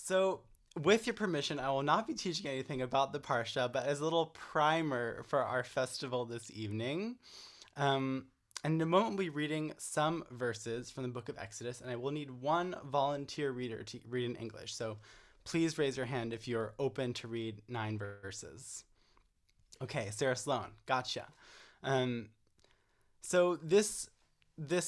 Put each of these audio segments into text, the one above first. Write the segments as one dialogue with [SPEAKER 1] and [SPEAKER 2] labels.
[SPEAKER 1] So, with your permission, I will not be teaching anything about the Parsha, but as a little primer for our festival this evening. Um, and in a moment, we'll be reading some verses from the book of Exodus, and I will need one volunteer reader to read in English. So, please raise your hand if you're open to read 9 verses. Okay, Sarah Sloan, gotcha. Um, so this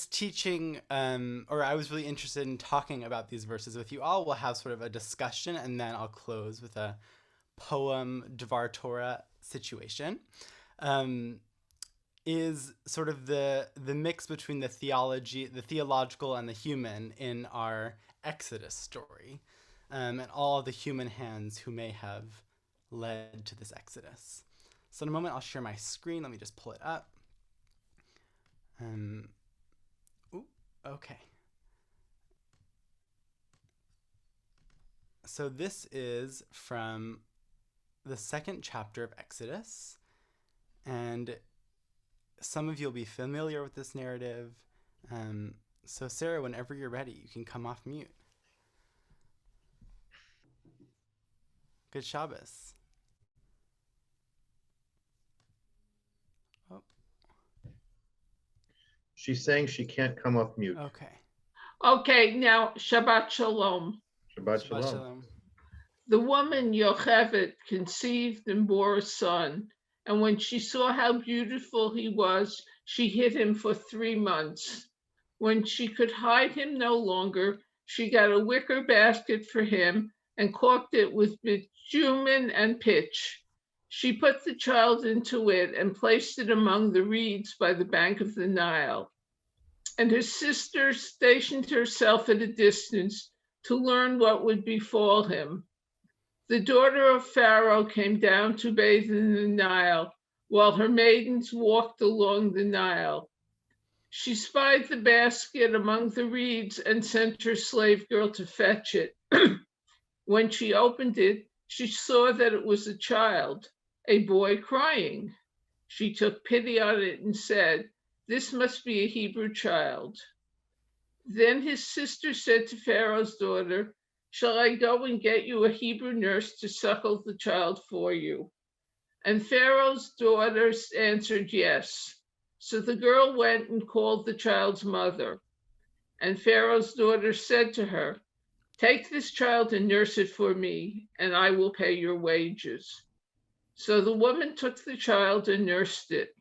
[SPEAKER 1] teaching, or I was really interested in talking about these verses with you all. We'll have sort of a discussion, and then I'll close with a poem Dvar Torah situation. Um, is sort of the mix between the theological, and the human in our Exodus story, and all of the human hands who may have led to this Exodus. So in a moment, I'll share my screen. Let me just pull it up. Okay. So this is from the second chapter of Exodus, and some of you will be familiar with this narrative. So Sarah, whenever you're ready, you can come off mute. Good Shabbos. Oh.
[SPEAKER 2] She's saying she can't come off mute.
[SPEAKER 1] Okay.
[SPEAKER 3] Okay, now Shabbat Shalom.
[SPEAKER 2] Shabbat Shalom.
[SPEAKER 3] The woman Yocheved conceived and bore a son, and when she saw how beautiful he was, she hid him for 3 months. When she could hide him no longer, she got a wicker basket for him and caulked it with bitumen and pitch. She put the child into it and placed it among the reeds by the bank of the Nile. And her sister stationed herself at a distance to learn what would befall him. The daughter of Pharaoh came down to bathe in the Nile, while her maidens walked along the Nile. She spied the basket among the reeds and sent her slave girl to fetch it. When she opened it, she saw that it was a child, a boy crying. She took pity on it and said, "This must be a Hebrew child." Then his sister said to Pharaoh's daughter, "Shall I go and get you a Hebrew nurse to suckle the child for you?" And Pharaoh's daughter answered yes. So the girl went and called the child's mother. And Pharaoh's daughter said to her, "Take this child and nurse it for me, and I will pay your wages." So the woman took the child and nursed it.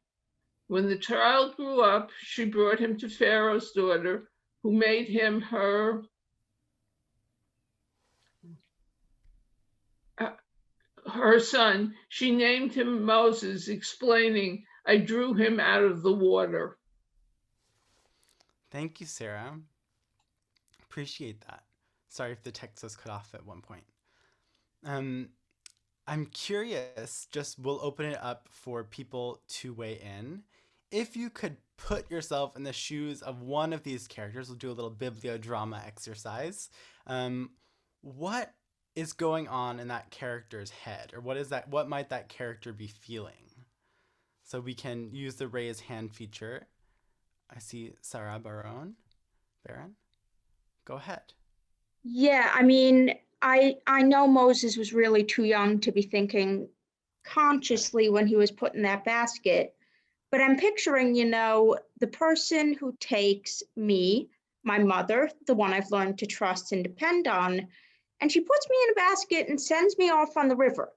[SPEAKER 3] When the child grew up, she brought him to Pharaoh's daughter, who made him her son. She named him Moses, explaining, "I drew him out of the water."
[SPEAKER 1] Thank you, Sarah. Appreciate that. Sorry if the text was cut off at one point. I'm curious, just we'll open it up for people to weigh in. If you could put yourself in the shoes of one of these characters, we'll do a little bibliodrama exercise. What is going on in that character's head, or what might that character be feeling? So we can use the raise hand feature. I see Sarah Baron. Go ahead.
[SPEAKER 4] Yeah, I mean, I know Moses was really too young to be thinking consciously when he was put in that basket, but I'm picturing, the person who takes me, my mother, the one I've learned to trust and depend on, and she puts me in a basket and sends me off on the river.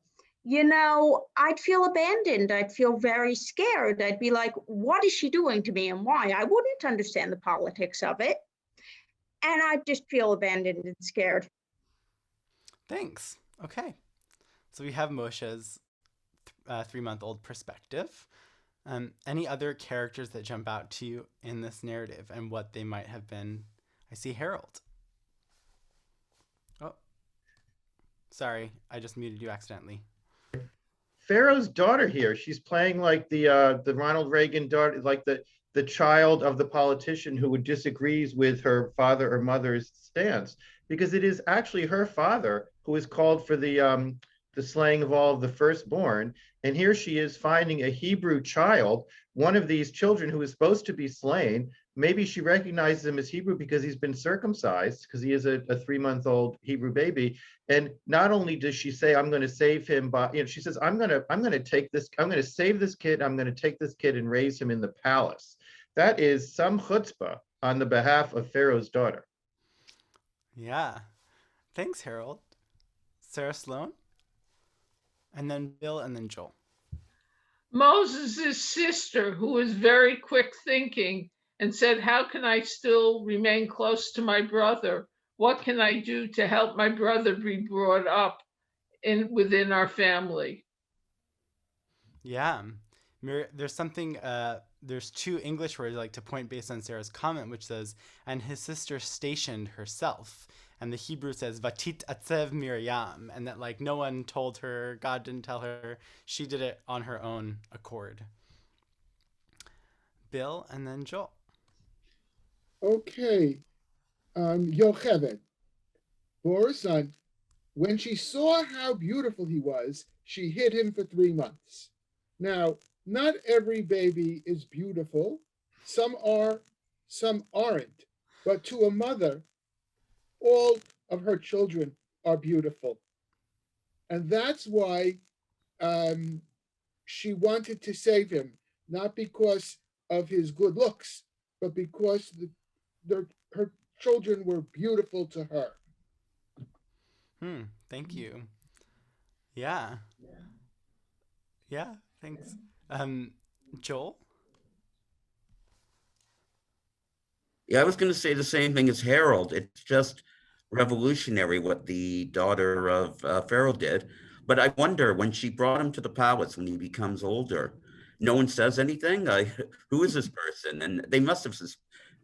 [SPEAKER 4] I'd feel abandoned. I'd feel very scared. I'd be like, what is she doing to me and why? I wouldn't understand the politics of it. And I'd just feel abandoned and scared.
[SPEAKER 1] Thanks. Okay. So we have Moshe's 3-month-old perspective. Any other characters that jump out to you in this narrative and what they might have been? I see Harold. Oh, sorry. I just muted you accidentally.
[SPEAKER 2] Pharaoh's daughter here. She's playing like the Ronald Reagan daughter, like the child of the politician who disagrees with her father or mother's stance, because it is actually her father who is called for the slaying of all of the firstborn. And here she is finding a Hebrew child, one of these children who is supposed to be slain, maybe she recognizes him as Hebrew because he's been circumcised, because he is a 3-month-old Hebrew baby. And not only does she say, I'm going to save him, but she says, I'm going to save this kid. I'm going to take this kid and raise him in the palace. That is some chutzpah on the behalf of Pharaoh's daughter.
[SPEAKER 1] Yeah. Thanks, Harold. Sarah Sloan? And then Bill, and then Joel.
[SPEAKER 3] Moses' sister, who was very quick thinking and said, how can I still remain close to my brother? What can I do to help my brother be brought up within our family?
[SPEAKER 1] Yeah. There's something, there's two English words I like to point based on Sarah's comment, which says, and his sister stationed herself. And the Hebrew says, Vatit atzev Miriam. And that, like, no one told her, God didn't tell her. She did it on her own accord. Bill, and then Joel.
[SPEAKER 5] Okay. Yocheved, Bora's son, when she saw how beautiful he was, she hid him for 3 months. Now, not every baby is beautiful. Some are, some aren't. But to a mother, all of her children are beautiful. And that's why she wanted to save him, not because of his good looks, but because her children were beautiful to her.
[SPEAKER 1] Thank you. Yeah. Yeah, thanks. Joel?
[SPEAKER 6] Yeah, I was going to say the same thing as Harold. It's just revolutionary what the daughter of Pharaoh did. But I wonder, when she brought him to the palace when he becomes older, no one says anything. Who is this person? And they must have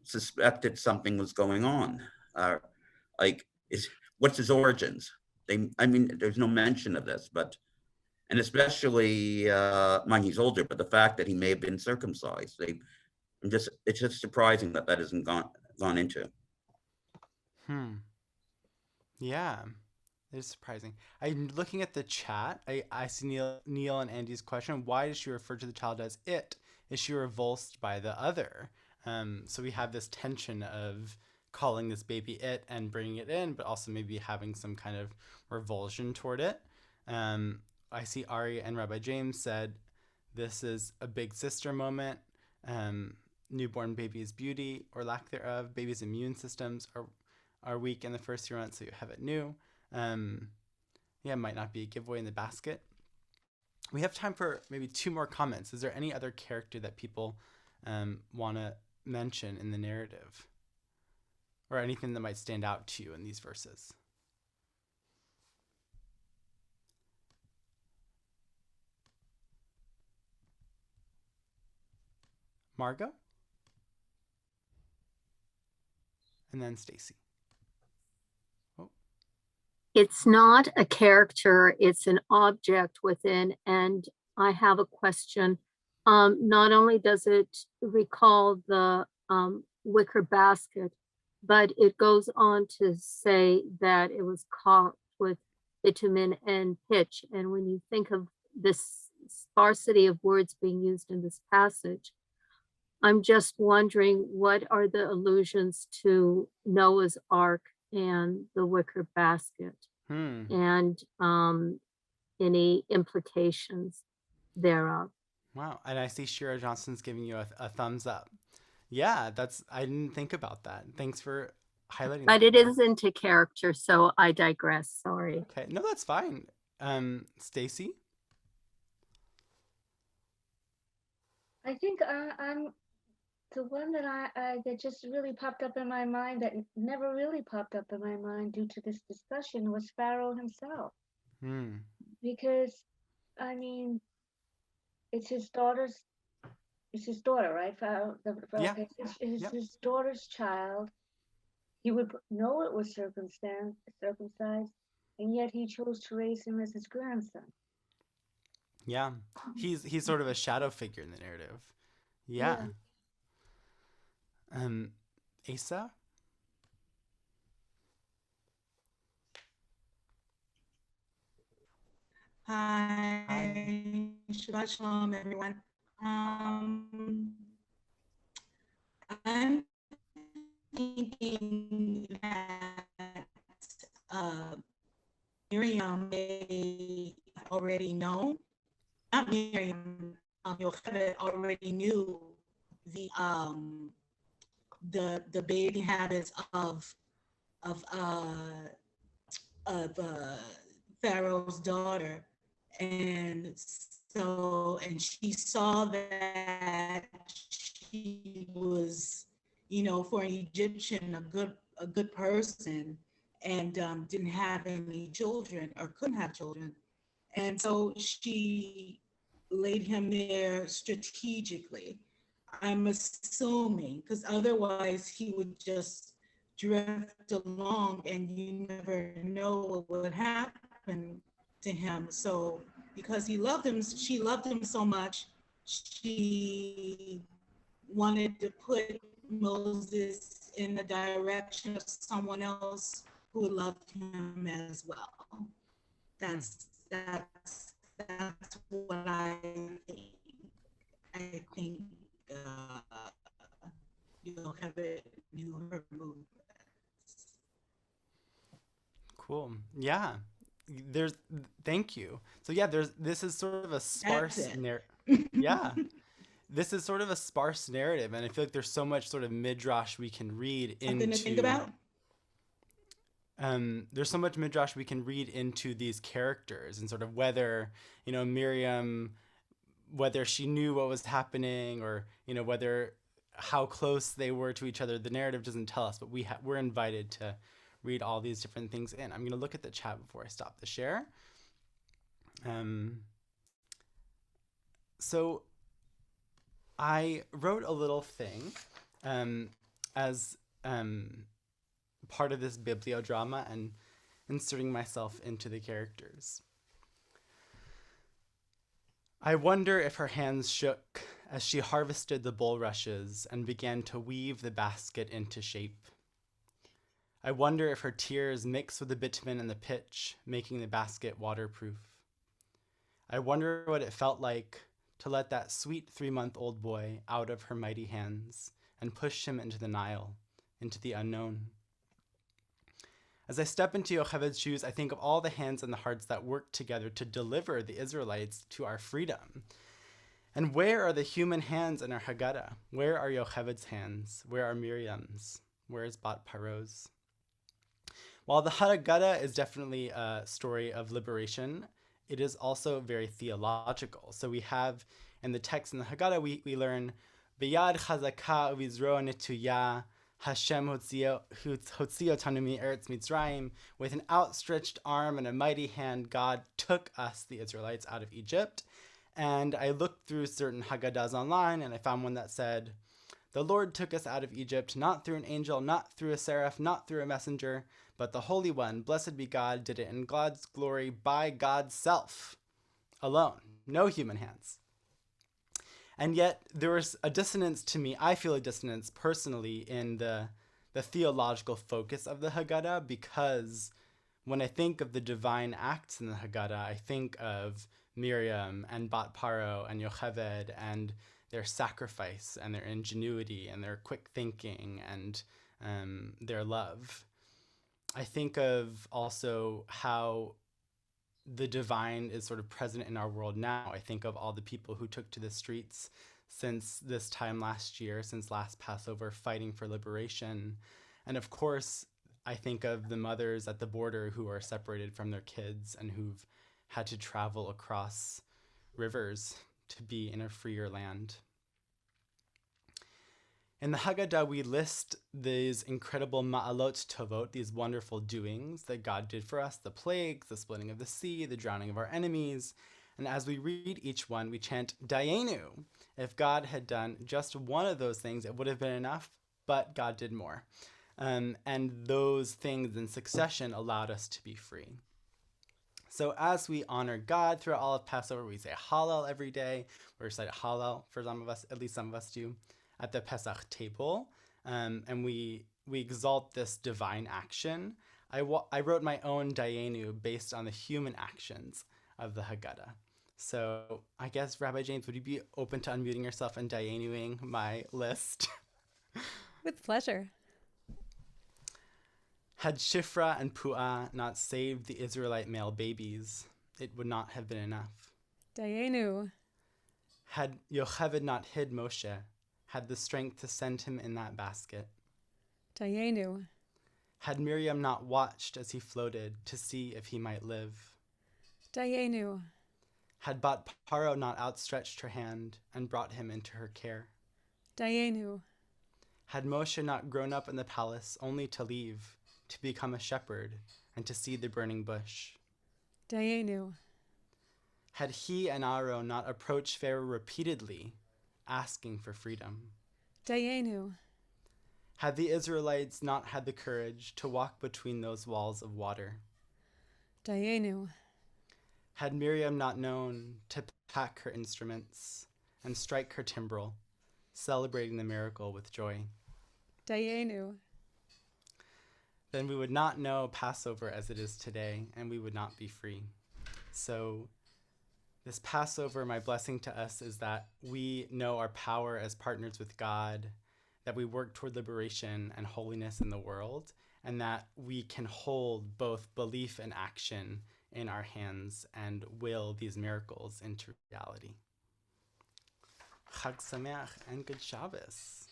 [SPEAKER 6] suspected something was going on. Like, what's his origins? I mean, there's no mention of this, and especially, mind he's older, but the fact that he may have been circumcised, it's just surprising that hasn't gone into.
[SPEAKER 1] Yeah, it's surprising. I'm looking at the chat. I see Neil and Andy's question. Why does she refer to the child as it? Is she revulsed by the other? So we have this tension of calling this baby it and bringing it in, but also maybe having some kind of revulsion toward it. I see Ari and Rabbi James said, this is a big sister moment. Newborn baby's beauty or lack thereof. Baby's immune systems are weak in the first few months, so you have it new. Might not be a giveaway in the basket. We have time for maybe 2 more comments. Is there any other character that people want to mention in the narrative? Or anything that might stand out to you in these verses? Margot? And then Stacy.
[SPEAKER 7] It's not a character, it's an object within. And I have a question. Not only does it recall the wicker basket, but it goes on to say that it was caulked with bitumen and pitch. And when you think of this sparsity of words being used in this passage, I'm just wondering, what are the allusions to Noah's Ark and the wicker basket, and any implications thereof?
[SPEAKER 1] Wow. And I see Shira Johnson's giving you a thumbs up. Yeah, I didn't think about that. Thanks for highlighting
[SPEAKER 7] But
[SPEAKER 1] that.
[SPEAKER 7] it isn't a character, so I digress. Sorry.
[SPEAKER 1] Okay. No, that's fine. Stacy?
[SPEAKER 8] I think I'm the one that that just really popped up in my mind, that never really popped up in my mind due to this discussion, was Pharaoh himself. Because, I mean, it's his daughter, right? Pharaoh,
[SPEAKER 1] Yeah.
[SPEAKER 8] It's his daughter's child. He would know it was circumcised, and yet he chose to raise him as his grandson.
[SPEAKER 1] Yeah. He's sort of a shadow figure in the narrative. Yeah. Asa?
[SPEAKER 9] Hi, Shabbat Shalom, everyone. I'm thinking that uh, Miriam may already know, not Miriam, Yocheved already knew the the bathing habits of uh, of Pharaoh's daughter, and and she saw that she was, for an Egyptian, a good person, and didn't have any children or couldn't have children, and so she laid him there strategically. I'm assuming, because otherwise he would just drift along and you never know what would happen to him. So because she loved him so much, she wanted to put Moses in the direction of someone else who loved him as well. That's what I think. I think you'll have it new her movements.
[SPEAKER 1] Cool. Yeah. There's Thank you. So yeah, this is sort of a sparse yeah. This is sort of a sparse narrative, and I feel like there's so much sort of midrash we can read
[SPEAKER 9] Something to think about.
[SPEAKER 1] There's so much midrash we can read into these characters, and sort of whether, Miriam, whether she knew what was happening, or whether how close they were to each other. The narrative doesn't tell us, but we're invited to read all these different things in. I'm going to look at the chat before I stop the share. So I wrote a little thing as part of this bibliodrama and inserting myself into the characters. I wonder if her hands shook as she harvested the bulrushes and began to weave the basket into shape. I wonder if her tears mixed with the bitumen and the pitch, making the basket waterproof. I wonder what it felt like to let that sweet 3-month-old boy out of her mighty hands and push him into the Nile, into the unknown. As I step into Yocheved's shoes, I think of all the hands and the hearts that worked together to deliver the Israelites to our freedom. And where are the human hands in our Haggadah? Where are Yocheved's hands? Where are Miriam's? Where is Bat Paro's? While the Haggadah is definitely a story of liberation, it is also very theological. So we have in the text in the Haggadah, we learn, B'yad chazaka uvizro netuya, Hashem hotzio otanu mi'eretz Mitzrayim. With an outstretched arm and a mighty hand, God took us, the Israelites, out of Egypt. And I looked through certain Haggadahs online, and I found one that said, the Lord took us out of Egypt, not through an angel, not through a seraph, not through a messenger, but the Holy One, blessed be God, did it in God's glory by God's self alone, no human hands. And yet there was a dissonance to me. I feel a dissonance personally in the theological focus of the Haggadah, because when I think of the divine acts in the Haggadah, I think of Miriam and Bat Paro and Yocheved and their sacrifice and their ingenuity and their quick thinking and their love. I think of also how the divine is sort of present in our world now. I think of all the people who took to the streets since this time last year, since last Passover, fighting for liberation. And of course, I think of the mothers at the border who are separated from their kids and who've had to travel across rivers to be in a freer land. In the Haggadah, we list these incredible ma'alot tovot, these wonderful doings that God did for us, the plagues, the splitting of the sea, the drowning of our enemies. And as we read each one, we chant, Dayenu. If God had done just one of those things, it would have been enough, but God did more. And those things in succession allowed us to be free. So as we honor God throughout all of Passover, we say Hallel every day. We recite Hallel for some of us, at least some of us do, at the Pesach table, and we exalt this divine action. I wrote my own Dayenu based on the human actions of the Haggadah. So I guess, Rabbi James, would you be open to unmuting yourself and Dayenuing my list?
[SPEAKER 10] With pleasure.
[SPEAKER 1] Had Shifra and Puah not saved the Israelite male babies, it would not have been enough.
[SPEAKER 10] Dayenu.
[SPEAKER 1] Had Yocheved not hid Moshe, had the strength to send him in that basket.
[SPEAKER 10] Dayenu.
[SPEAKER 1] Had Miriam not watched as he floated to see if he might live.
[SPEAKER 10] Dayenu.
[SPEAKER 1] Had Bat Paro not outstretched her hand and brought him into her care.
[SPEAKER 10] Dayenu.
[SPEAKER 1] Had Moshe not grown up in the palace only to leave, to become a shepherd, and to see the burning bush.
[SPEAKER 10] Dayenu.
[SPEAKER 1] Had he and Aaron not approached Pharaoh repeatedly, asking for freedom.
[SPEAKER 10] Dayenu.
[SPEAKER 1] Had the Israelites not had the courage to walk between those walls of water.
[SPEAKER 10] Dayenu.
[SPEAKER 1] Had Miriam not known to pack her instruments and strike her timbrel, celebrating the miracle with joy.
[SPEAKER 10] Dayenu.
[SPEAKER 1] Then we would not know Passover as it is today, and we would not be free. So this Passover, my blessing to us is that we know our power as partners with God, that we work toward liberation and holiness in the world, and that we can hold both belief and action in our hands and will these miracles into reality. Chag Sameach and good Shabbos.